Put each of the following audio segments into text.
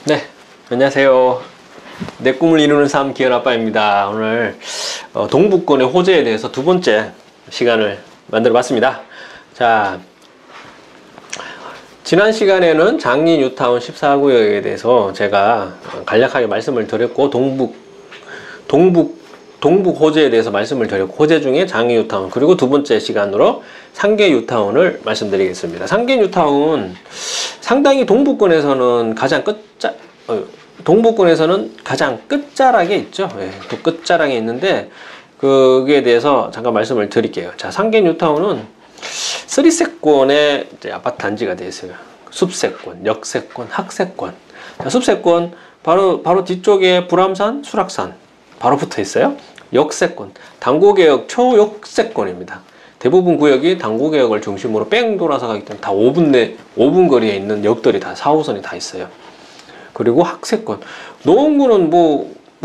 네, 안녕하세요. 내 꿈을 이루는 삶 기현아빠입니다. 오늘 동북권의 호재에 대해서 두 번째 시간을 만들어 봤습니다. 자, 지난 시간에는 장리 뉴타운 14구역에 대해서 제가 간략하게 말씀을 드렸고, 동북 호재에 대해서 말씀을 드렸고, 호재 중에 장리 뉴타운, 그리고 두 번째 시간으로 상계 뉴타운을 말씀드리겠습니다. 상계 뉴타운 상당히 동북권에서는 가장 끝자락에 있죠. 예, 그 끝자락에 있는데 그에 대해서 잠깐 말씀을 드릴게요. 자, 상계 뉴타운은 3세권의 아파트 단지가 되어 있어요. 숲세권, 역세권, 학세권. 자, 숲세권 바로 뒤쪽에 불암산, 수락산 바로 붙어 있어요. 역세권, 당고개역 초역세권입니다. 대부분 구역이 당고개역을 중심으로 뺑 돌아서 가기 때문에 다 5분 거리에 있는 역들이 다 4호선이 다 있어요. 그리고 학세권, 노원구는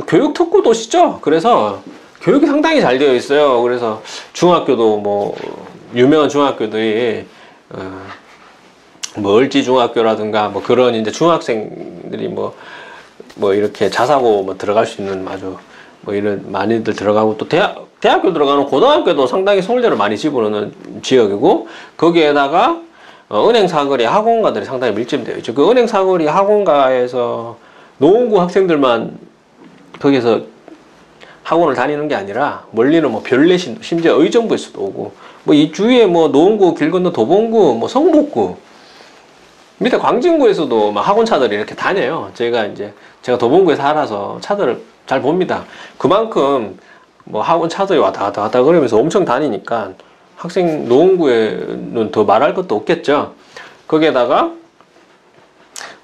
교육 특구 도시죠. 그래서 교육이 상당히 잘 되어 있어요. 그래서 중학교도 유명한 중학교들이 을지중학교라든가 그런 이제 중학생들이 이렇게 자사고 들어갈 수 있는 아주 이런 많이들 들어가고, 또 대학교 들어가는 고등학교도 상당히 서울대를 많이 집어넣는 지역이고, 거기에다가 은행 사거리 학원가들이 상당히 밀집되어 있죠. 그 은행 사거리 학원가에서 노원구 학생들만 거기서 학원을 다니는 게 아니라 멀리는 별내신, 심지어 의정부에서도 오고, 이 주위에 노원구, 길 건너 도봉구, 성북구, 밑에 광진구에서도 학원차들이 이렇게 다녀요. 제가 도봉구에 살아서 차들을 잘 봅니다. 그만큼 학원차들이 왔다 갔다 그러면서 엄청 다니니까 학생 노원구에는 더 말할 것도 없겠죠. 거기에다가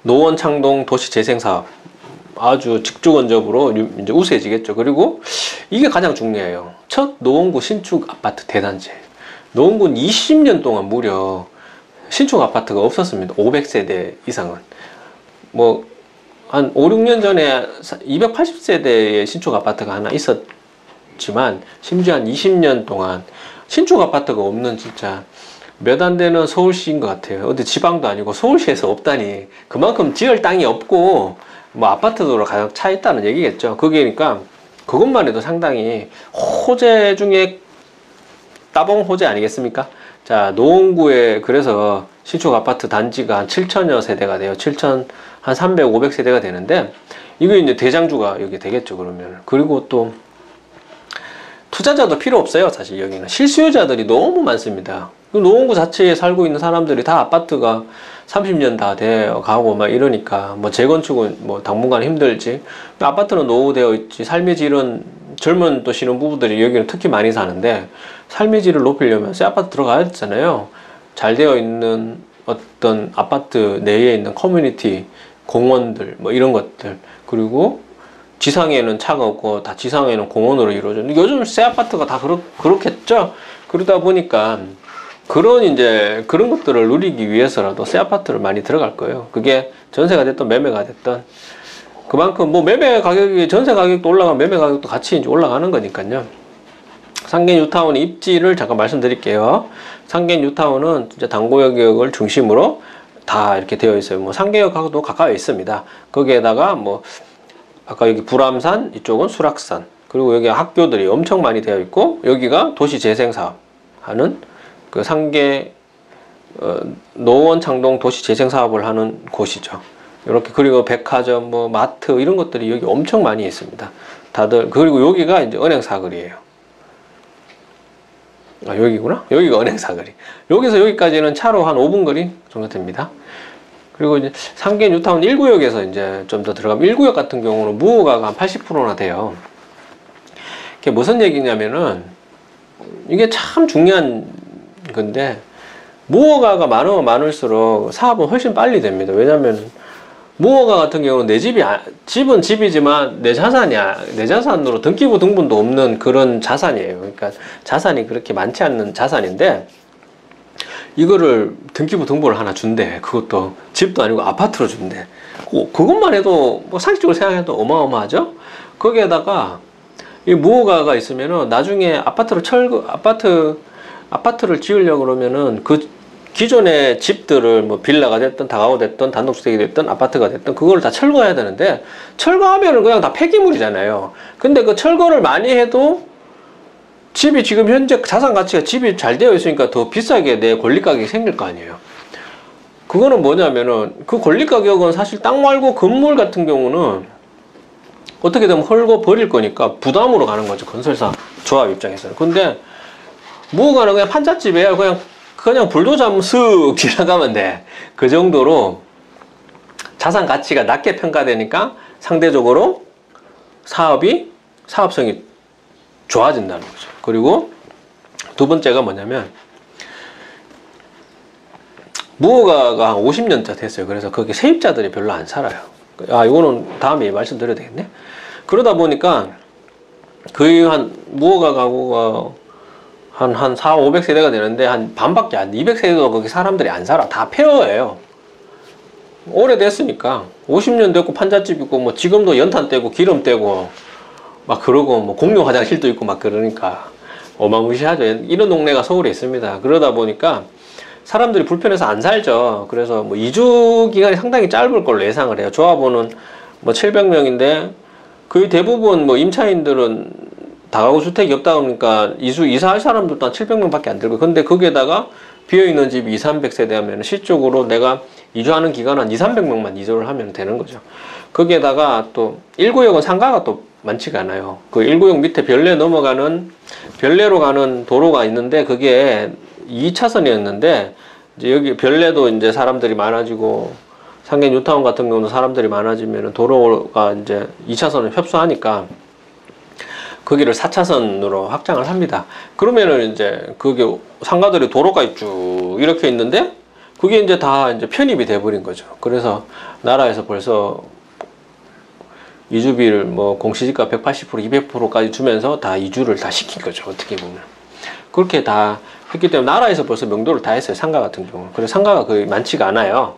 노원 창동 도시재생사업 아주 직주근접으로 이제 우세해지겠죠. 그리고 이게 가장 중요해요. 첫 노원구 신축 아파트 대단지예요. 노원구는 20년 동안 무려 신축 아파트가 없었습니다. 500세대 이상은. 한 5, 6년 전에 280세대의 신축 아파트가 하나 있었지만, 심지어 한 20년 동안 신축 아파트가 없는 진짜 몇 안 되는 서울시인 것 같아요. 어디 지방도 아니고 서울시에서 없다니, 그만큼 지을 땅이 없고 아파트도로 가장 차 있다는 얘기겠죠. 그러니까 그것만 해도 상당히 호재 중에 따봉 호재 아니겠습니까? 자, 노원구에 그래서 신축 아파트 단지가 한 7천여 세대가 돼요. 한 300, 500세대가 되는데, 이게 이제 대장주가 여기 되겠죠, 그러면. 그리고 또 투자자도 필요 없어요. 사실 여기는 실수요자들이 너무 많습니다. 노원구 자체에 살고 있는 사람들이 다 아파트가 30년 다 되어 가고 이러니까 재건축은 당분간 힘들지, 아파트는 노후되어 있지, 삶의 질은 젊은 또 신혼부부들이 여기는 특히 많이 사는데, 삶의 질을 높이려면 새 아파트 들어가야 되잖아요. 잘 되어 있는 어떤 아파트 내에 있는 커뮤니티, 공원들 이런 것들, 그리고 지상에는 차가 없고 다 지상에는 공원으로 이루어져. 요즘 새 아파트가 다 그렇겠죠. 그러다 보니까 그런 것들을 누리기 위해서라도 새 아파트를 많이 들어갈 거예요. 그게 전세가 됐든 매매가 됐든, 그만큼 매매 가격이, 전세 가격도 올라가면 매매 가격도 같이 이제 올라가는 거니까요. 상계 뉴타운의 입지를 잠깐 말씀드릴게요. 상계 뉴타운은 진짜 당고역을 중심으로 다 이렇게 되어 있어요. 상계역하고도 가까이 있습니다. 거기에다가 아까 여기 불암산, 이쪽은 수락산, 그리고 여기 학교들이 엄청 많이 되어 있고, 여기가 도시재생사업 하는 그 상계 노원 창동 도시재생사업을 하는 곳이죠. 이렇게. 그리고 백화점, 마트 이런 것들이 여기 엄청 많이 있습니다. 다들. 그리고 여기가 이제 은행 사거리예요. 여기구나. 여기가 은행 사거리. 여기서 여기까지는 차로 한 5분 거리 정도 됩니다. 그리고 이제 상계 뉴타운 1구역에서 이제 좀 더 들어가면, 1구역 같은 경우는 무허가가 한 80%나 돼요. 그게 무슨 얘기냐면은, 이게 참 중요한 건데, 무허가가 많으면 많을수록 사업은 훨씬 빨리 됩니다. 왜냐면 무허가 같은 경우는 집은 집이지만 내 자산이야. 내 자산으로 등기부 등본도 없는 그런 자산이에요. 그러니까 자산이 그렇게 많지 않는 자산인데, 이거를 등기부 등본을 하나 준대. 그것도 집도 아니고 아파트로 준대. 그것만 해도 상식적으로 생각해도 어마어마하죠. 거기에다가 이 무허가가 있으면은 나중에 아파트를 지으려고 그러면은 그 기존의 집들을 뭐 빌라가 됐든 다가구 됐든 단독주택이 됐든 아파트가 됐든 그걸 다 철거해야 되는데 철거하면은 그냥 다 폐기물이잖아요. 근데 그 철거를 많이 해도 집이 지금 현재 자산 가치가 집이 잘 되어 있으니까 더 비싸게 내 권리 가격이 생길 거 아니에요. 그거는 뭐냐면은 그 권리 가격은 사실 땅 말고 건물 같은 경우는 어떻게 되면 헐고 버릴 거니까 부담으로 가는 거죠. 건설사 조합 입장에서는. 근데 무허가는 그냥 판잣집이에요. 그냥 불도저 한번 쓱 지나가면 돼. 그 정도로 자산 가치가 낮게 평가되니까 상대적으로 사업성이 좋아진다는 거죠. 그리고 두 번째가 뭐냐면 무허가가 한 50년째 됐어요. 그래서 거기 세입자들이 별로 안 살아요. 이거는 다음에 말씀드려야 되겠네. 그러다 보니까 거의 무허가 가구가 한 4, 500세대가 되는데 한 반밖에 안 돼. 200세대도 거기 사람들이 안 살아. 다 폐허예요. 오래됐으니까 50년 됐고 판잣집 있고 뭐 지금도 연탄 떼고 기름 떼고 막 그러고 뭐 공용 화장실도 있고 막 그러니까 어마무시하죠. 이런 동네가 서울에 있습니다. 그러다 보니까 사람들이 불편해서 안 살죠. 그래서 뭐 이주 기간이 상당히 짧을 걸로 예상을 해요. 조합원은 뭐 700명인데 거의 대부분 뭐 임차인들은 다가구 주택이 없다 보니까 이사할 사람들도 한 700명밖에 안 들고, 근데 거기에다가 비어있는 집이 2, 300세대 하면 실적으로 내가 이주하는 기간 한 2, 300명만 이주를 하면 되는 거죠. 거기에다가 또 1구역은 상가가 또 많지가 않아요. 그 1구역 밑에 별내로 가는 도로가 있는데 그게 2차선이었는데 이제 여기 별내도 이제 사람들이 많아지고 상계 뉴타운 같은 경우는 사람들이 많아지면 도로가 이제 2차선을 협소하니까 거기를 4차선으로 확장을 합니다. 그러면은 이제 그게 상가들이 도로가 쭉 이렇게 있는데 그게 이제 다 이제 편입이 돼버린 거죠. 그래서 나라에서 벌써 이주비를 뭐 공시지가 180%, 200%까지 주면서 다 이주를 다 시킨 거죠. 어떻게 보면. 그렇게 다 했기 때문에 나라에서 벌써 명도를 다 했어요. 상가 같은 경우. 그래서 상가가 거의 많지가 않아요.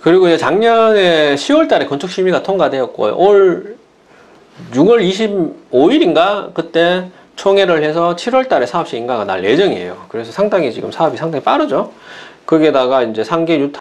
그리고 이제 작년에 10월 달에 건축 심의가 통과되었고 올 6월 25일인가 그때 총회를 해서 7월 달에 사업시 인가가 날 예정이에요. 그래서 상당히 지금 사업이 상당히 빠르죠. 거기에다가 이제 상계 유타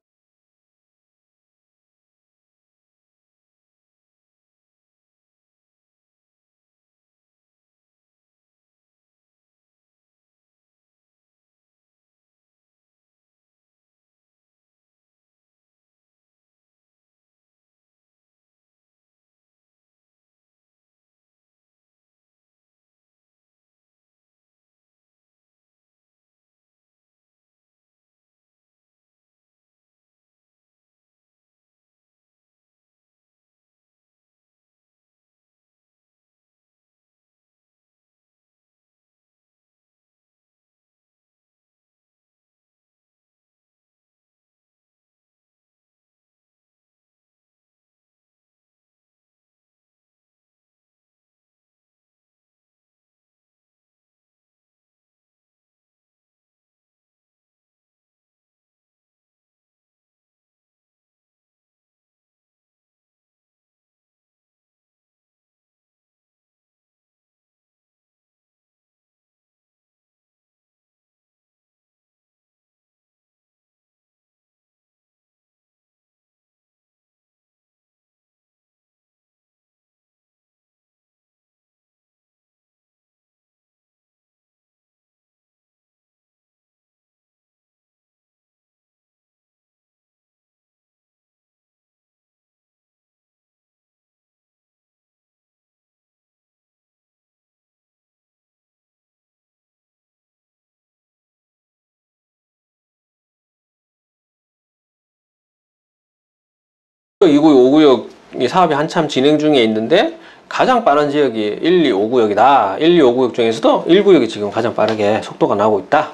(2구역) (5구역이) 사업이 한참 진행 중에 있는데 가장 빠른 지역이 1, 2, 5구역이다. 1, 2, 5구역 중에서도 1구역이 지금 가장 빠르게 속도가 나오고 있다.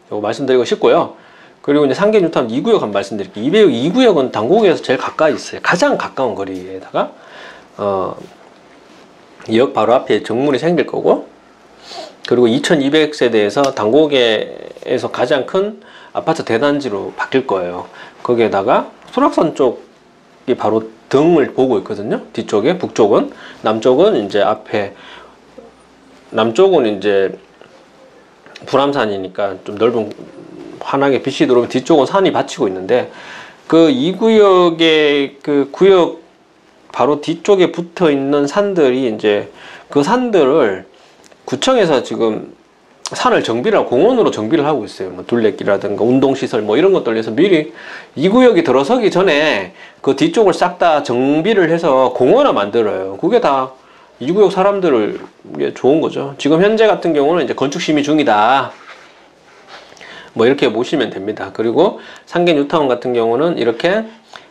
이거 말씀드리고 싶고요. 그리고 이제 상계 뉴타운 2구역 한번 말씀드릴게요. 2구역은 당곡에서 제일 가까이 있어요. 가장 가까운 거리에다가 역 바로 앞에 정문이 생길 거고, 그리고 2200세대에서 당곡에서 가장 큰 아파트 대단지로 바뀔 거예요. 거기에다가 설악산 쪽이 바로 등을 보고 있거든요. 뒤쪽에, 북쪽은. 남쪽은 이제 앞에, 남쪽은 이제 불암산이니까 좀 넓은 환하게 빛이 들어오면 뒤쪽은 산이 받치고 있는데 그 2구역의 그 구역 바로 뒤쪽에 붙어 있는 산들이 이제 그 산들을 구청에서 지금 산을 정비를 하고 공원으로 정비를 하고 있어요. 뭐 둘레길이라든가 운동시설 뭐 이런 것들 위해서 미리 2구역이 들어서기 전에 그 뒤쪽을 싹 다 정비를 해서 공원을 만들어요. 그게 다 2구역 사람들을 좋은 거죠. 지금 현재 같은 경우는 이제 건축 심의 중이다. 뭐 이렇게 보시면 됩니다. 그리고 상계 뉴타운 같은 경우는 이렇게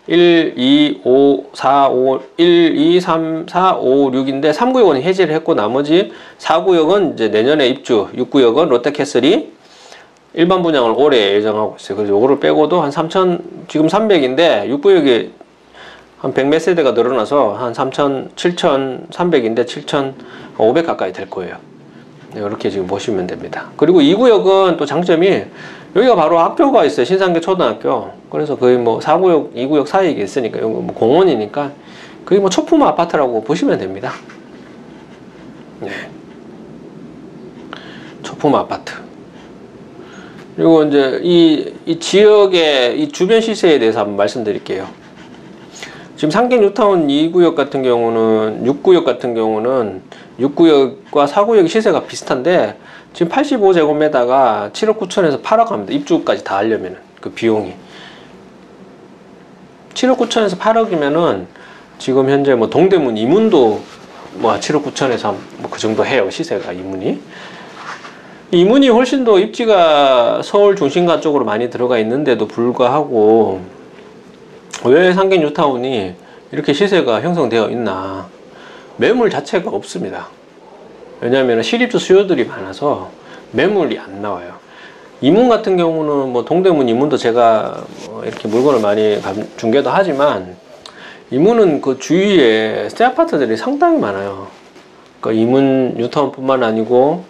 1, 2, 5, 4, 5, 1, 2, 3, 4, 5, 6인데 3구역은 해지를 했고 나머지 4구역은 이제 내년에 입주, 6구역은 롯데캐슬이 일반 분양을 올해 예정하고 있어요. 그래서 요거를 빼고도 한 3,000, 지금 300인데 6구역이 한 100 몇 세대가 늘어나서 한 3,000, 7,300인데 7,500 가까이 될 거예요. 이렇게 지금 보시면 됩니다. 그리고 2구역은 또 장점이 여기가 바로 학교가 있어요. 신상계 초등학교. 그래서 거의 뭐 4구역, 2구역 사이에 있으니까 여기 뭐 공원이니까 거의 뭐 초품 아파트라고 보시면 됩니다. 네. 초품 아파트. 그리고 이제 이 지역의 이 주변 시세에 대해서 한번 말씀드릴게요. 지금 상계 뉴타운 2구역 같은 경우는 6구역 같은 경우는 6구역과 4구역 시세가 비슷한데 지금 85제곱미터가 7억 9천에서 8억 합니다. 입주까지 다 하려면 그 비용이 7억 9천에서 8억이면은 지금 현재 뭐 동대문 이문도 뭐 7억 9천에서 뭐 그 정도 해요. 시세가 이문이 훨씬 더 입지가 서울 중심가 쪽으로 많이 들어가 있는데도 불구하고 왜 상계 뉴타운이 이렇게 시세가 형성되어 있나? 매물 자체가 없습니다. 왜냐하면 실입주 수요들이 많아서 매물이 안 나와요. 이문 같은 경우는 뭐 동대문 이문도 제가 뭐 이렇게 물건을 많이 중개도 하지만 이문은 그 주위에 새 아파트들이 상당히 많아요. 그러니까 이문 뉴타운뿐만 아니고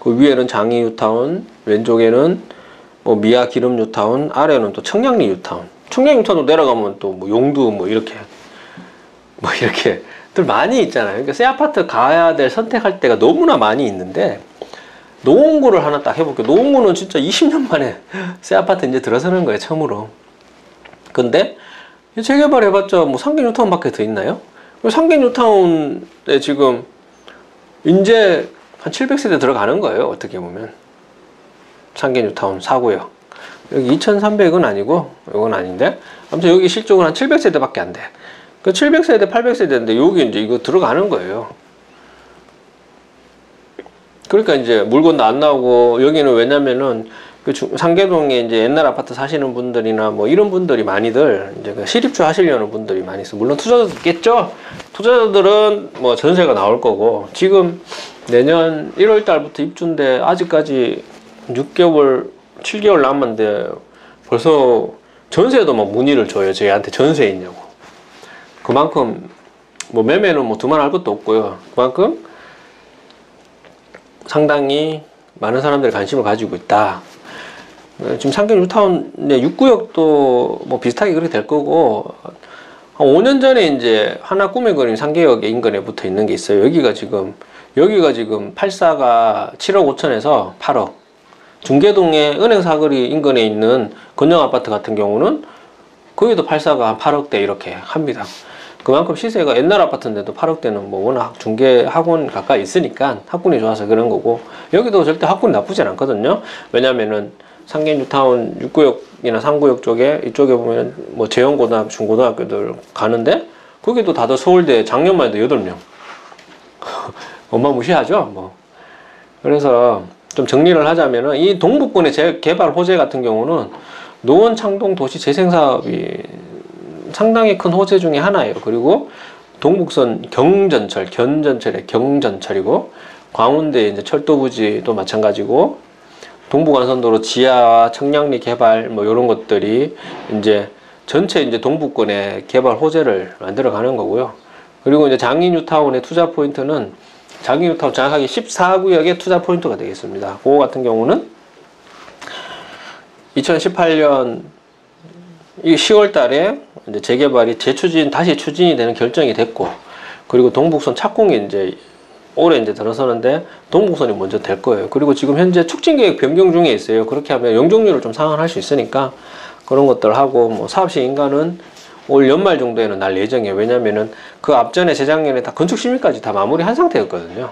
그 위에는 장이 뉴타운, 왼쪽에는 뭐 미아 기름 뉴타운, 아래는 또 청량리 뉴타운. 청량 뉴타운도 내려가면 또 뭐 용두 뭐 이렇게들 많이 있잖아요. 그러니까 새 아파트 가야 될 선택할 때가 너무나 많이 있는데 노원구를 하나 딱 해볼게요. 노원구는 진짜 20년 만에 새 아파트 이제 들어서는 거예요, 처음으로. 근데 재개발 해봤자 뭐 상계 뉴타운밖에 더 있나요? 상계 뉴타운에 지금 이제 한 700세대 들어가는 거예요, 어떻게 보면. 상계 뉴타운 4구역. 여기 2,300은 아니고, 이건 아닌데. 아무튼 여기 실적은 한 700세대밖에 안 돼. 그 700세대, 800세대인데 여기 이제 이거 들어가는 거예요. 그러니까 이제 물건도 안 나오고, 여기는 왜냐면은 그 상계동에 이제 옛날 아파트 사시는 분들이나 뭐 이런 분들이 많이들 이제 그 실입주 하시려는 분들이 많이 있어. 물론 투자자도 있겠죠? 투자자들은 뭐 전세가 나올 거고, 지금 내년 1월 달부터 입주인데 아직까지 6개월, 7개월 남았는데 벌써 전세도 막 문의를 줘요. 저희한테 전세 있냐고. 그만큼 뭐 매매는 뭐 두말할 것도 없고요. 그만큼 상당히 많은 사람들이 관심을 가지고 있다. 지금 상계 뉴타운 6구역도 뭐 비슷하게 그렇게 될 거고, 한 5년 전에 이제 하나 꿈의 그림 상계역 인근에 붙어 있는 게 있어요. 여기가 지금 84가 7억 5천에서 8억. 중계동의 은행 사거리 인근에 있는 건영 아파트 같은 경우는 거기도 84가 한 8억대 이렇게 합니다. 그만큼 시세가 옛날 아파트인데도 8억대는 뭐 워낙 중개 학원 가까이 있으니까 학군이 좋아서 그런 거고, 여기도 절대 학군이 나쁘진 않거든요. 왜냐면은 상계 뉴타운 6구역이나 3구역 쪽에 이쪽에 보면 뭐 재영고등학교, 중고등학교들 가는데 거기도 다들 서울대 작년만 해도 8명. 어마무시하죠, 뭐. 그래서 좀 정리를 하자면은 이 동북권의 개발 호재 같은 경우는 노원 창동 도시 재생 사업이 상당히 큰 호재 중에 하나예요. 그리고 동북선 견전철의 경전철이고, 광운대 이제 철도 부지도 마찬가지고, 동부간선도로 지하와 청량리 개발 뭐 이런 것들이 이제 전체 이제 동북권의 개발 호재를 만들어 가는 거고요. 그리고 이제 장이 뉴타운의 투자 포인트는 장이 뉴타운 정확하게 14구역의 투자 포인트가 되겠습니다. 그거 같은 경우는 2018년 10월 달에 이제 재개발이 다시 추진이 되는 결정이 됐고, 그리고 동북선 착공이 이제 올해 이제 들어서는데 동북선이 먼저 될 거예요. 그리고 지금 현재 촉진계획 변경 중에 있어요. 그렇게 하면 용적률을 좀 상환할 수 있으니까 그런 것들 하고, 뭐 사업시행인가는 올 연말 정도에는 날 예정이에요. 왜냐면은 그 앞전에 재작년에 다 건축 심의까지 다 마무리한 상태였거든요.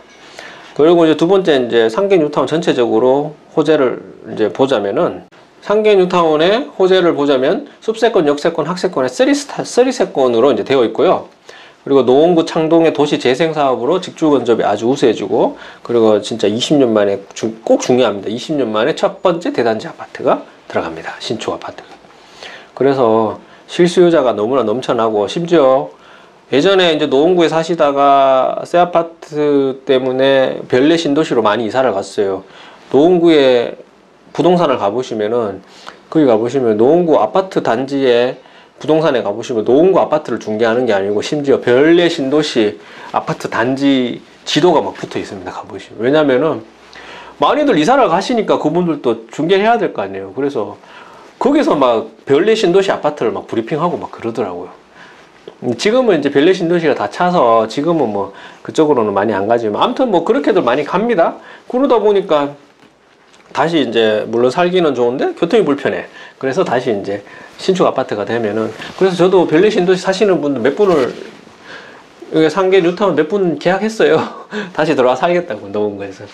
그리고 이제 두 번째, 이제 상계 뉴타운 전체적으로 호재를 이제 보자면은, 상계 뉴타운의 호재를 보자면 숲세권, 역세권, 학세권의 3세권으로 이제 되어 있고요. 그리고 노원구 창동의 도시 재생 사업으로 직주 건접이 아주 우수해지고, 그리고 진짜 20년 만에 꼭 중요합니다. 20년 만에 첫 번째 대단지 아파트가 들어갑니다. 신축 아파트가. 그래서 실수요자가 너무나 넘쳐나고, 심지어 예전에 이제 노원구에 사시다가 새 아파트 때문에 별내 신도시로 많이 이사를 갔어요. 노원구에 부동산을 가보시면은, 거기 가보시면 노원구 아파트 단지에 부동산에 가보시면 노원구 아파트를 중개하는 게 아니고 심지어 별내 신도시 아파트 단지 지도가 막 붙어 있습니다. 가보시면. 왜냐면은 많이들 이사를 가시니까 그분들도 중개를 해야 될 거 아니에요. 그래서 거기서 막 별내 신도시 아파트를 막 브리핑하고 막 그러더라고요. 지금은 이제 별내 신도시가 다 차서 지금은 뭐 그쪽으로는 많이 안 가지만, 아무튼 뭐 그렇게들 많이 갑니다. 그러다 보니까 다시 이제 물론 살기는 좋은데 교통이 불편해. 그래서 다시 이제 신축 아파트가 되면은, 그래서 저도 별내 신도시 사시는 분들 몇 분을, 여기 상계 뉴타운 몇 분 계약했어요. 다시 들어와 살겠다고, 노원구에서.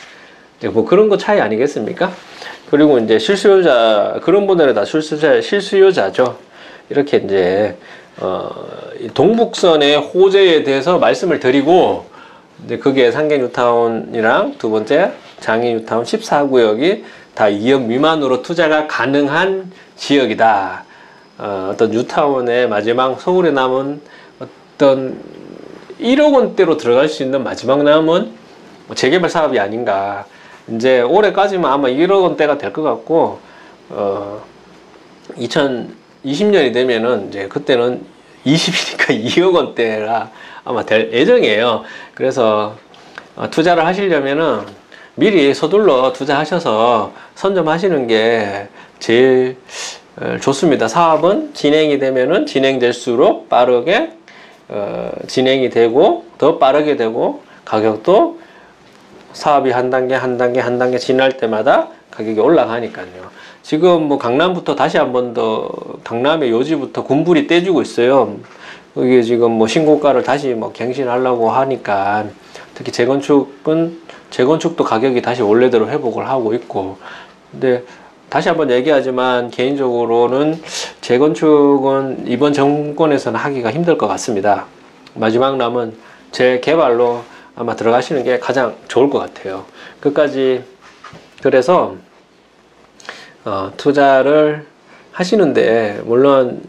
뭐 그런 거 차이 아니겠습니까? 그리고 이제 실수요자, 그런 분들은 다 실수요자죠. 이렇게 이제 동북선의 호재에 대해서 말씀을 드리고, 이제 그게 상계 뉴타운이랑 두 번째 장애 뉴타운 14구역이 다 2억 미만으로 투자가 가능한 지역이다. 어떤 뉴타운의 마지막 서울에 남은 어떤 1억 원대로 들어갈 수 있는 마지막 남은 재개발 사업이 아닌가. 이제 올해까지만 아마 1억 원대가 될 것 같고, 2020년이 되면은 이제 그때는 20이니까 2억 원대가 아마 될 예정이에요. 그래서 투자를 하시려면은 미리 서둘러 투자하셔서 선점하시는 게 제일 좋습니다. 사업은 진행이 되면은 진행될수록 빠르게 진행이 되고 더 빠르게 되고, 가격도 사업이 한 단계 지날 때마다 가격이 올라가니까요. 지금 뭐 강남부터 다시 한 번 더, 강남의 요지부터 군불이 떼주고 있어요. 이게 지금 뭐 신고가를 다시 뭐 갱신하려고 하니까, 특히 재건축도 가격이 다시 원래대로 회복을 하고 있고. 근데 다시 한번 얘기하지만 개인적으로는 재건축은 이번 정권에서는 하기가 힘들 것 같습니다. 마지막 남은 재개발로 아마 들어가시는 게 가장 좋을 것 같아요. 끝까지. 그래서 투자를 하시는데, 물론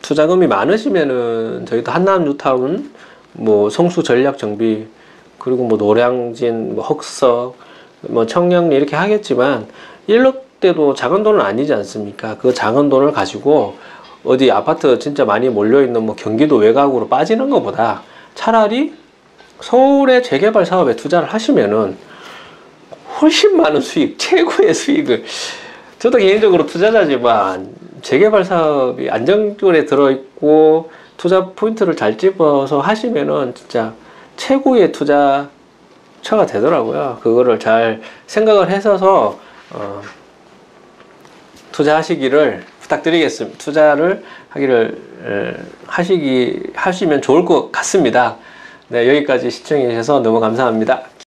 투자금이 많으시면은 저희도 한남 뉴타운, 뭐 성수 전략 정비, 그리고 뭐 노량진, 뭐 흑석, 뭐 청량리 이렇게 하겠지만 1억대도 작은 돈은 아니지 않습니까? 그 작은 돈을 가지고 어디 아파트 진짜 많이 몰려있는 뭐 경기도 외곽으로 빠지는 것보다 차라리 서울의 재개발 사업에 투자를 하시면은 훨씬 많은 수익, 최고의 수익을, 저도 개인적으로 투자자지만 재개발 사업이 안정권에 들어있고 투자 포인트를 잘 집어서 하시면은 진짜 최고의 투자처가 되더라고요. 그거를 잘 생각을 해서 투자하시기를 부탁드리겠습니다. 투자를 하시면 좋을 것 같습니다. 네, 여기까지 시청해 주셔서 너무 감사합니다.